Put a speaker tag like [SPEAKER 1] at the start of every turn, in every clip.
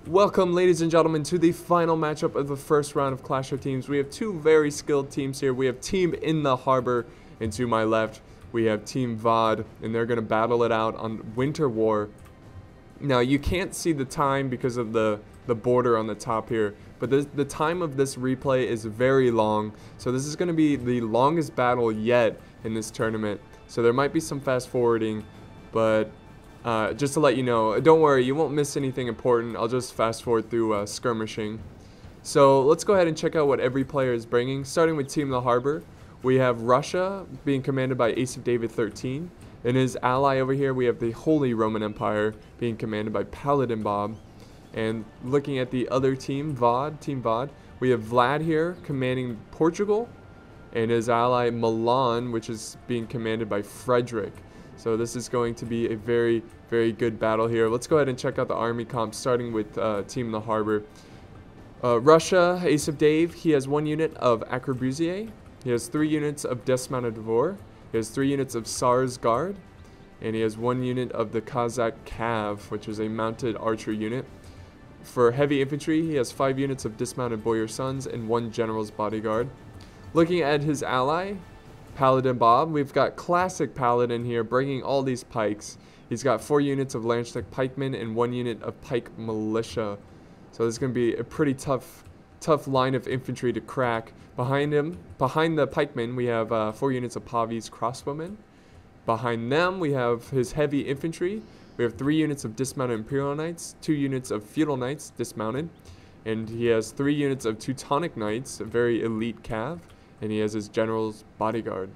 [SPEAKER 1] Welcome, ladies and gentlemen, to the final matchup of the first round of Clash of Teams. We have two very skilled teams here. We have Team in the Harbor, and to my left, we have Team V.O.D, and they're going to battle it out on Winter War. Now, you can't see the time because of the border on the top here, but the time of this replay is very long, so this is going to be the longest battle yet in this tournament. So there might be some fast forwarding, but just to let you know, don't worry, you won't miss anything important. I'll just fast forward through skirmishing. So let's go ahead and check out what every player is bringing. Starting with Team the Harbor, we have Russia being commanded by AceofDave 13. And his ally over here, we have the Holy Roman Empire being commanded by PaladinBob. And looking at the other team, Team V.O.D, we have Vlad here commanding Portugal. And his ally Milan, which is being commanded by Friedrich. So this is going to be a very, very good battle here. Let's go ahead and check out the army comp, starting with Team the Harbor. Russia, AceofDave, he has 1 unit of Arquebusier. He has 3 units of Desmontador. He has 3 units of Sars Guard. And he has 1 unit of the Kazakh Cav, which is a mounted archer unit. For heavy infantry, he has 5 units of dismounted Boyar Sons and 1 general's bodyguard. Looking at his ally, PaladinBob, we've got classic Paladin here bringing all these pikes. He's got 4 units of Landstech pikemen and 1 unit of pike militia. So this is going to be a pretty tough line of infantry to crack. Behind him, behind the pikemen, we have 4 units of Pavi's crossbowmen. Behind them, we have his heavy infantry. We have 3 units of dismounted Imperial Knights, 2 units of Feudal Knights dismounted, and he has 3 units of Teutonic Knights, a very elite cav. And he has his general's bodyguard.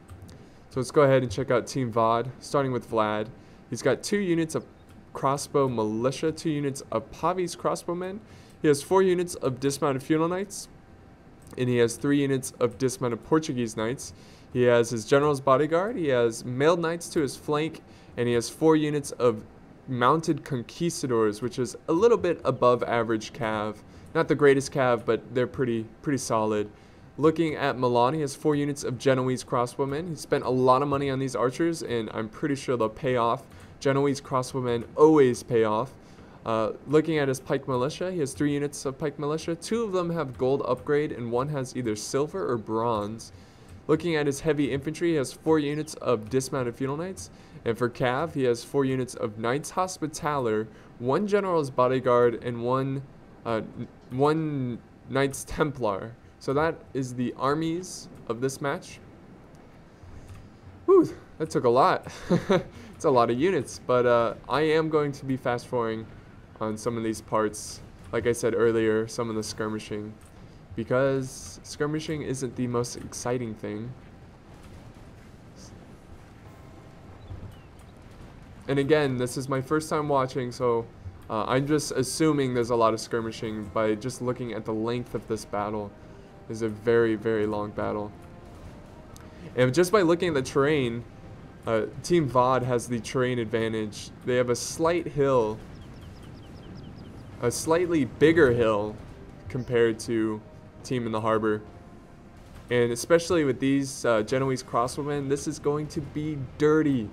[SPEAKER 1] So let's go ahead and check out Team V.O.D, starting with Vlad. He's got 2 units of crossbow militia, 2 units of Pavi's crossbowmen. He has 4 units of dismounted Feudal Knights, and he has 3 units of dismounted Portuguese Knights. He has his general's bodyguard, he has mailed knights to his flank, and he has 4 units of mounted conquistadors, which is a little bit above average cav. Not the greatest cav, but they're pretty solid. Looking at Milan, he has 4 units of Genoese crossbowmen. He spent a lot of money on these archers, and I'm pretty sure they'll pay off. Genoese crossbowmen always pay off. Looking at his pike militia, he has 3 units of pike militia. 2 of them have gold upgrade, and 1 has either silver or bronze. Looking at his heavy infantry, he has 4 units of dismounted Feudal Knights. And for cav, he has 4 units of Knights Hospitaller, 1 general's bodyguard, and 1 Knights Templar. So that is the armies of this match. Whew, that took a lot. It's a lot of units, but I am going to be fast forwarding on some of these parts. Like I said earlier, some of the skirmishing, because skirmishing isn't the most exciting thing. And again, this is my first time watching, so I'm just assuming there's a lot of skirmishing by just looking at the length of this battle. Is a very, very long battle. And just by looking at the terrain, Team V.O.D has the terrain advantage. They have a slight hill, a slightly bigger hill compared to Team in the Harbor. And especially with these Genoese crossbowmen, this is going to be dirty.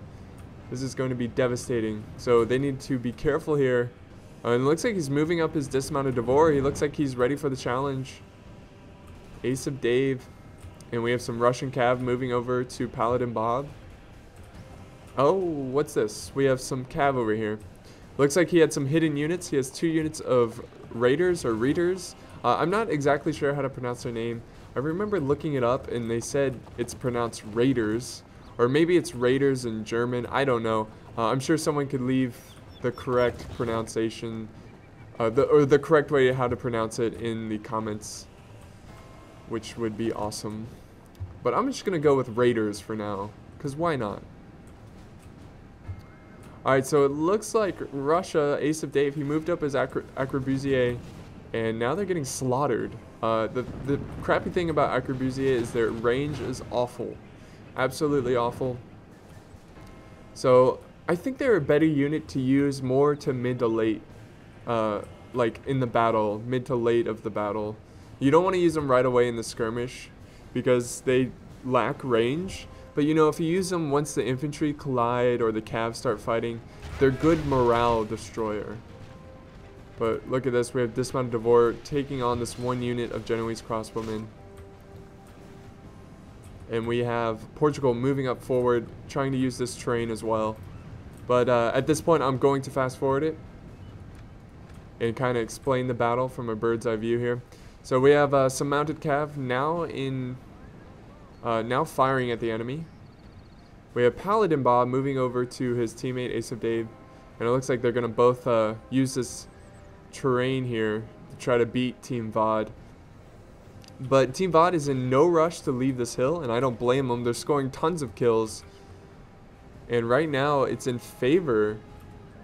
[SPEAKER 1] This is going to be devastating. So they need to be careful here. And it looks like he's moving up his dismounted Devore. He looks like he's ready for the challenge. AceofDave, and we have some Russian cav moving over to PaladinBob. Oh, what's this? We have some cav over here. Looks like he had some hidden units. He has 2 units of raiders or readers. I'm not exactly sure how to pronounce their name. I remember looking it up and they said it's pronounced raiders, or maybe it's raiders in German. I don't know. I'm sure someone could leave the correct pronunciation, or the correct way how to pronounce it in the comments, which would be awesome. But I'm just gonna go with raiders for now, because why not? Alright, so it looks like Russia, AceofDave, he moved up his Arquebusier, and now they're getting slaughtered. The crappy thing about Arquebusier is their range is awful. Absolutely awful. So I think they're a better unit to use more to mid to late, like in the battle, mid to late of the battle. You don't want to use them right away in the skirmish because they lack range. But you know, if you use them once the infantry collide or the cav start fighting, they're good morale destroyer. But look at this, we have dismounted Devore taking on this one unit of Genoese crossbowmen. And we have Portugal moving up forward, trying to use this terrain as well. But at this point, I'm going to fast forward it and kind of explain the battle from a bird's eye view here. So we have some mounted cav now firing at the enemy. We have PaladinBob moving over to his teammate AceofDave, and it looks like they're going to both use this terrain here to try to beat Team V.O.D. But Team V.O.D is in no rush to leave this hill, and I don't blame them. They're scoring tons of kills, and right now it's in favor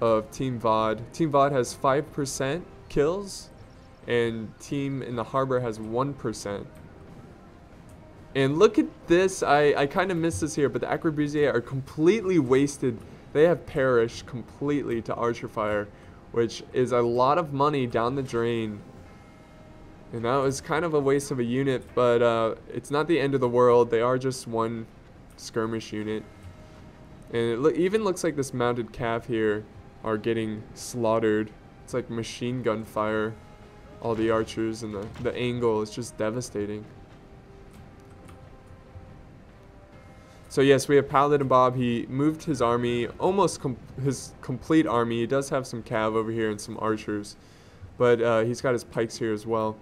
[SPEAKER 1] of Team V.O.D. Team V.O.D has 5% kills, and Team in the Harbor has 1%. And look at this. I kind of missed this here, but the Arquebusiers are completely wasted. They have perished completely to archer fire, which is a lot of money down the drain. And that was kind of a waste of a unit, but it's not the end of the world. They are just one skirmish unit. And it even looks like this mounted cav here are getting slaughtered. It's like machine gun fire. All the archers and the angle is just devastating. So yes, we have PaladinBob. He moved his army, his complete army. He does have some cav over here and some archers, but he's got his pikes here as well.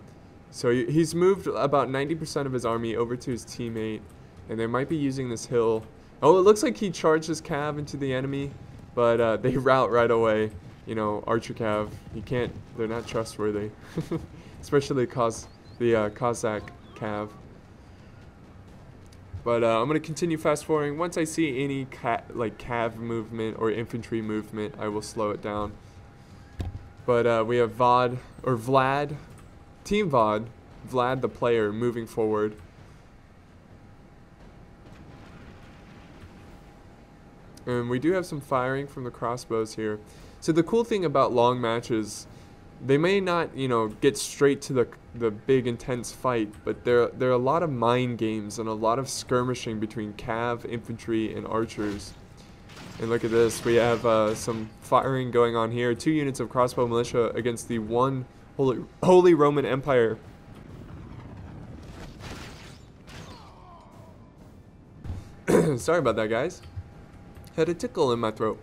[SPEAKER 1] So he's moved about 90% of his army over to his teammate, and they might be using this hill. Oh, it looks like he charged his cav into the enemy, but they rout right away. You know, archer cav, they're not trustworthy, especially the Cossack cav. But I'm going to continue fast forwarding. Once I see any cav movement or infantry movement, I will slow it down. But we have Vlad, Team V.O.D, Vlad the player moving forward. And we do have some firing from the crossbows here. So the cool thing about long matches, they may not, you know, get straight to the big intense fight, but there are a lot of mind games and a lot of skirmishing between cav, infantry, and archers. And look at this, we have some firing going on here. 2 units of crossbow militia against the one Holy Roman Empire. Sorry about that, guys. Had a tickle in my throat.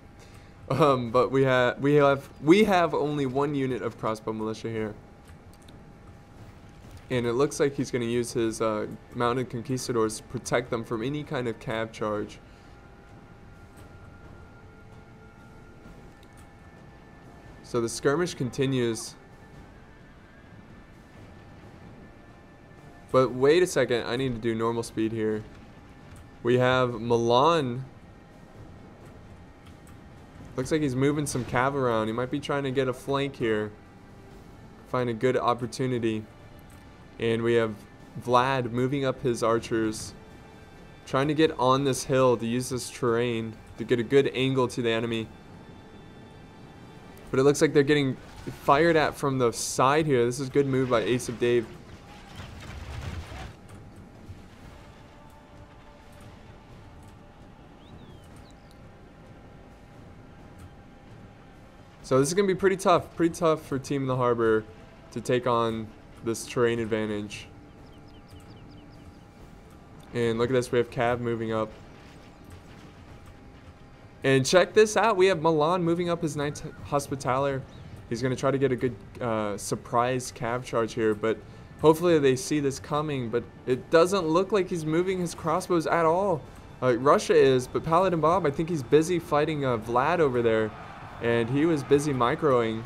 [SPEAKER 1] But we have only 1 unit of crossbow militia here, and it looks like he's going to use his mounted conquistadors to protect them from any kind of cav charge. So the skirmish continues. But wait a second, I need to do normal speed here. We have Milan. Looks like he's moving some cav around. He might be trying to get a flank here. Find a good opportunity. And we have Vlad moving up his archers, trying to get on this hill to use this terrain to get a good angle to the enemy. But it looks like they're getting fired at from the side here. This is a good move by AceofDave. So this is going to be pretty tough for Team in the Harbor to take on this terrain advantage. And look at this, we have cav moving up. And check this out, we have Milan moving up his Knights Hospitaller. He's going to try to get a good surprise cav charge here, but hopefully they see this coming. But it doesn't look like he's moving his crossbows at all. Russia is, but PaladinBob, I think he's busy fighting Vlad over there. And he was busy microing,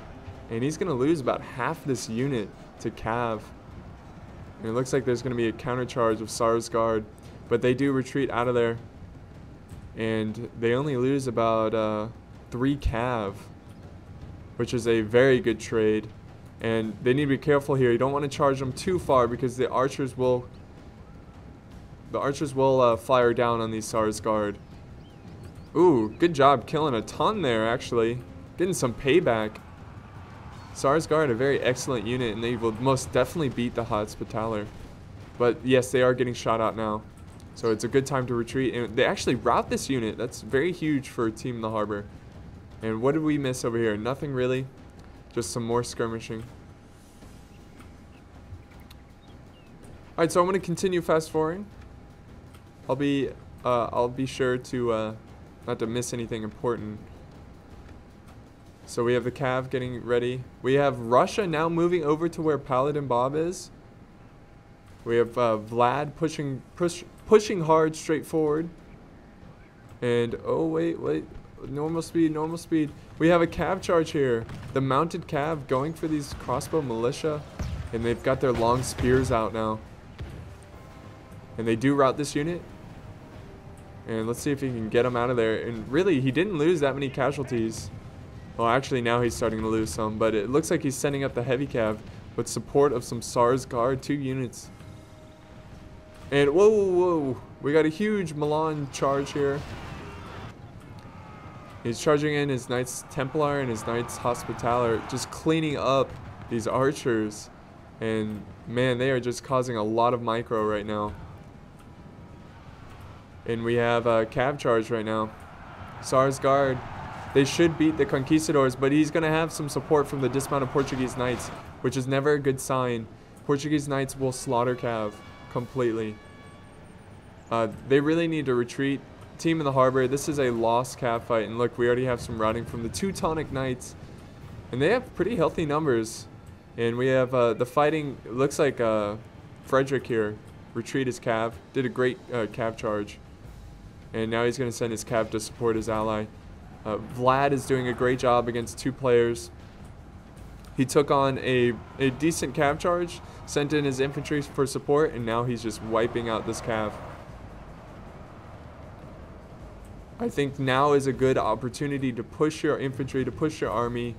[SPEAKER 1] and he's going to lose about half this unit to cav. And it looks like there's going to be a countercharge of Sarsgaard, but they do retreat out of there. And they only lose about 3 cav, which is a very good trade. And they need to be careful here. You don't want to charge them too far because the archers will fire down on these Sarsgaard. Ooh, good job killing a ton there, actually. Getting some payback. Sarsgaard, a very excellent unit, and they will most definitely beat the Hospitaller. But yes, they are getting shot at now. So it's a good time to retreat. And they actually rout this unit. That's very huge for a Team in the Harbor. And what did we miss over here? Nothing really. Just some more skirmishing. Alright, so I'm going to continue fast forwarding. I'll be sure to not to miss anything important. So we have the Cav getting ready. We have Russia now moving over to where PaladinBob is. We have Vlad pushing hard straight forward. And oh wait, normal speed. We have a Cav charge here. The mounted Cav going for these crossbow militia, and they've got their long spears out now. And they do rout this unit. And let's see if he can get him out of there. And really, he didn't lose that many casualties. Well, actually, now he's starting to lose some. But it looks like he's sending up the heavy cav with support of some SARS guard, 2 units. And whoa. We got a huge Milan charge here. He's charging in his Knights Templar and his Knights Hospitaller, just cleaning up these archers. And man, they are just causing a lot of micro right now. And we have a Cav charge right now. SARS Guard. They should beat the Conquistadors, but he's going to have some support from the dismounted Portuguese Knights, which is never a good sign. Portuguese Knights will slaughter Cav completely. They really need to retreat. Team in the harbor, this is a lost Cav fight. And look, we already have some routing from the Teutonic Knights. And they have pretty healthy numbers. And we have the fighting, it looks like Friedrich here. Retreat his Cav. Did a great Cav charge. And now he's going to send his Cav to support his ally. Vlad is doing a great job against 2 players. He took on a decent Cav charge, sent in his infantry for support, and now he's just wiping out this Cav. I think now is a good opportunity to push your infantry, to push your army,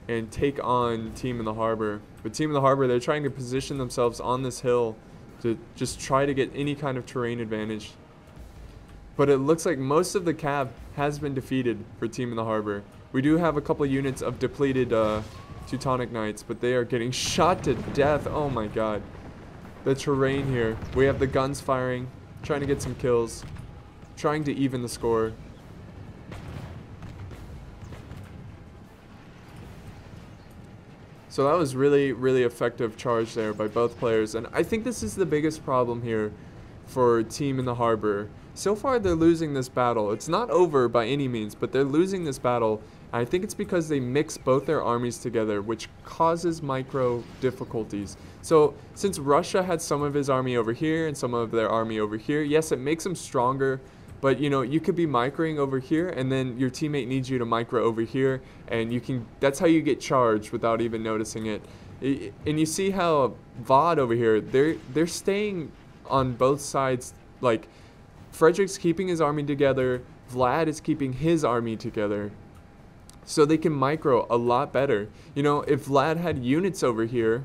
[SPEAKER 1] and take on Team in the Harbor. But Team in the Harbor, they're trying to position themselves on this hill to just try to get any kind of terrain advantage. But it looks like most of the Cav has been defeated for Team in the Harbor. We do have a couple units of depleted Teutonic Knights, but they are getting shot to death. Oh my god. The terrain here. We have the guns firing, trying to get some kills, trying to even the score. So that was really, really effective charge there by both players. And I think this is the biggest problem here for Team in the Harbor. So far, they're losing this battle. It's not over by any means, but they're losing this battle. I think it's because they mix both their armies together, which causes micro difficulties. So since Russia had some of his army over here and some of their army over here, yes, it makes them stronger. But, you know, you could be microing over here, and then your teammate needs you to micro over here, and you can. That's how you get charged without even noticing it. And you see how V.O.D over here, they're staying on both sides. Like, Friedrich's keeping his army together, Vlad is keeping his army together, so they can micro a lot better. You know, if Vlad had units over here,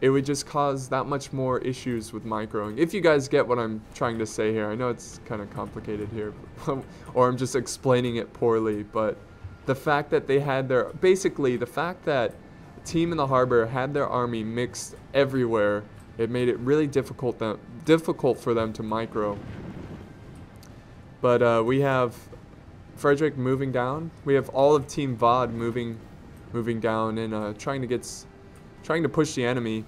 [SPEAKER 1] it would just cause that much more issues with microing. If you guys get what I'm trying to say here. I know it's kind of complicated here, or I'm just explaining it poorly, but the fact that they had their, basically the fact that Team in the Harbor had their army mixed everywhere, it made it really difficult for them to micro. But we have Friedrich moving down. We have all of Team V.O.D moving down and trying to push the enemy.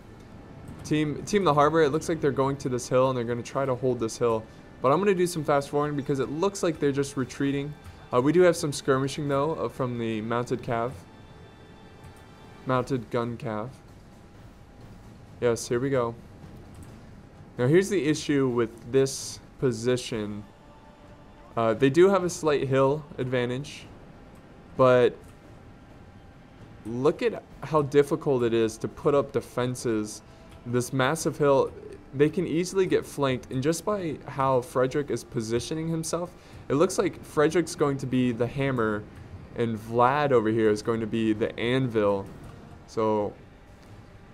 [SPEAKER 1] Team the Harbor, it looks like they're going to this hill and they're going to try to hold this hill. But I'm going to do some fast forwarding because it looks like they're just retreating. We do have some skirmishing though from the mounted gun cav. Yes, here we go. Now here's the issue with this position. They do have a slight hill advantage, but look at how difficult it is to put up defenses. This massive hill, they can easily get flanked, and just by how Friedrich is positioning himself, it looks like Friedrich's going to be the hammer and Vlad over here is going to be the anvil. So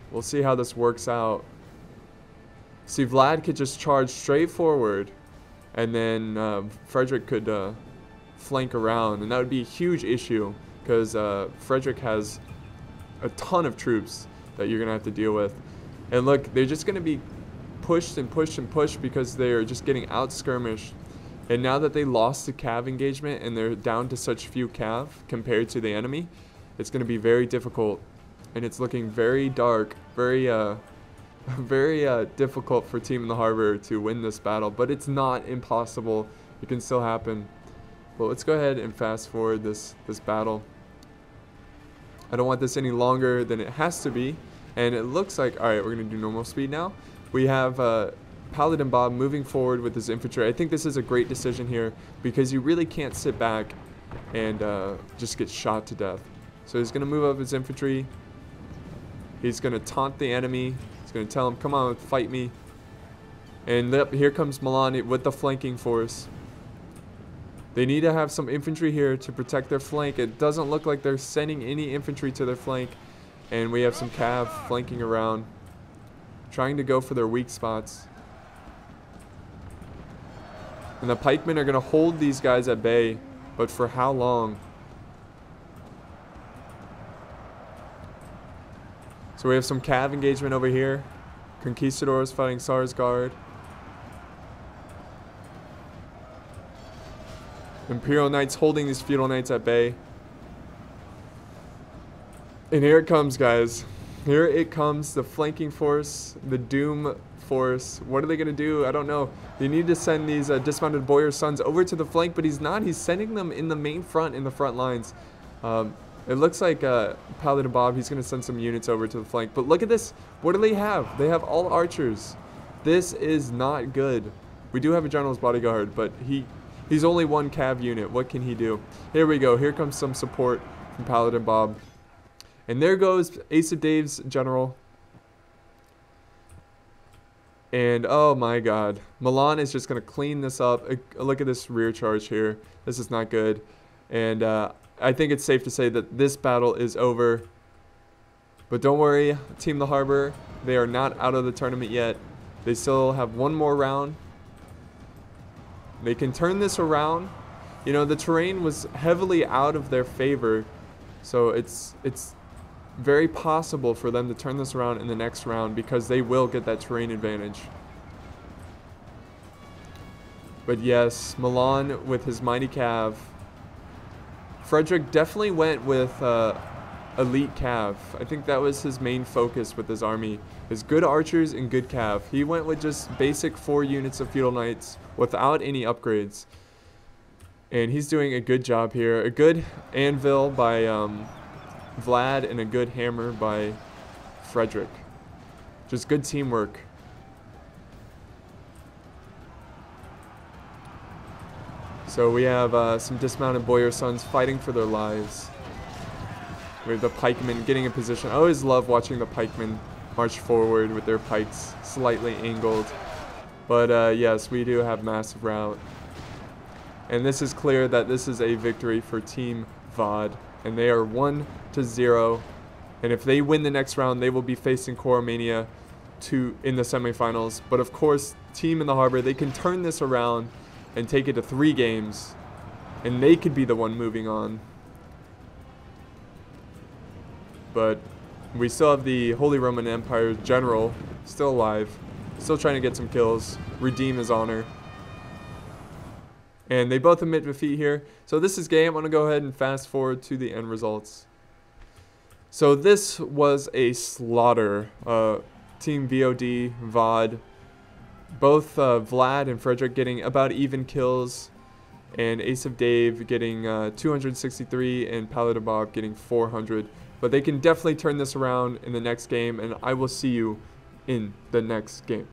[SPEAKER 1] we'll see how this works out. See, Vlad could just charge straight forward, and then Friedrich could flank around, and that would be a huge issue because Friedrich has a ton of troops that you're going to have to deal with. And look, they're just going to be pushed and pushed and pushed because they're just getting out-skirmished. And now that they lost the cav engagement and they're down to such few cav compared to the enemy, it's going to be very difficult, and it's looking very dark, very difficult for Team in the Harbor to win this battle, but it's not impossible. It can still happen. But let's go ahead and fast forward this battle. I don't want this any longer than it has to be, and it looks like, all right, we're going to do normal speed now. We have PaladinBob moving forward with his infantry. I think this is a great decision here because you really can't sit back and just get shot to death. So he's going to move up his infantry. He's going to taunt the enemy. He's going to tell him, come on, fight me. And here comes Milan with the flanking force. They need to have some infantry here to protect their flank. It doesn't look like they're sending any infantry to their flank. And we have some cav flanking around, trying to go for their weak spots. And the pikemen are going to hold these guys at bay, but for how long? So we have some cav engagement over here. Conquistadors fighting Sarsgaard. Imperial Knights holding these Feudal Knights at bay. And here it comes, guys. Here it comes, the flanking force, the Doom force. What are they going to do? I don't know. They need to send these dismounted Boyar Sons over to the flank, but he's not. He's sending them in the main front, in the front lines. It looks like PaladinBob, he's going to send some units over to the flank. But look at this. What do they have? They have all archers. This is not good. We do have a general's bodyguard, but he's only one cav unit. What can he do? Here we go. Here comes some support from PaladinBob. And there goes AceofDave's general. And oh my god. Milan is just going to clean this up. Look at this rear charge here. This is not good. And I think it's safe to say that this battle is over. But don't worry, Team the Harbor, they are not out of the tournament yet. They still have one more round. They can turn this around. You know, the terrain was heavily out of their favor. So it's very possible for them to turn this around in the next round because they will get that terrain advantage. But yes, Milan with his mighty cav. Friedrich definitely went with elite cav. I think that was his main focus with his army, is good archers and good cav. He went with just basic 4 units of Feudal Knights without any upgrades. And he's doing a good job here. A good anvil by Vlad and a good hammer by Friedrich. Just good teamwork. So we have some dismounted Boyar Sons fighting for their lives. We have the pikemen getting in position. I always love watching the pikemen march forward with their pikes slightly angled. But yes, we do have massive rout. And this is clear that this is a victory for Team V.O.D. And they are 1-0. And if they win the next round, they will be facing Coromania in the semifinals. But of course, Team in the Harbor, they can turn this around and take it to 3 games. And they could be the one moving on. But we still have the Holy Roman Empire general still alive. Still trying to get some kills. Redeem his honor. And they both admit defeat here. So this is game. I'm going to go ahead and fast forward to the end results. So this was a slaughter. Team V.O.D, V.O.D. Both Vlad and Friedrich getting about even kills. And AceofDave getting 263 and PaladinBob getting 400. But they can definitely turn this around in the next game. And I will see you in the next game.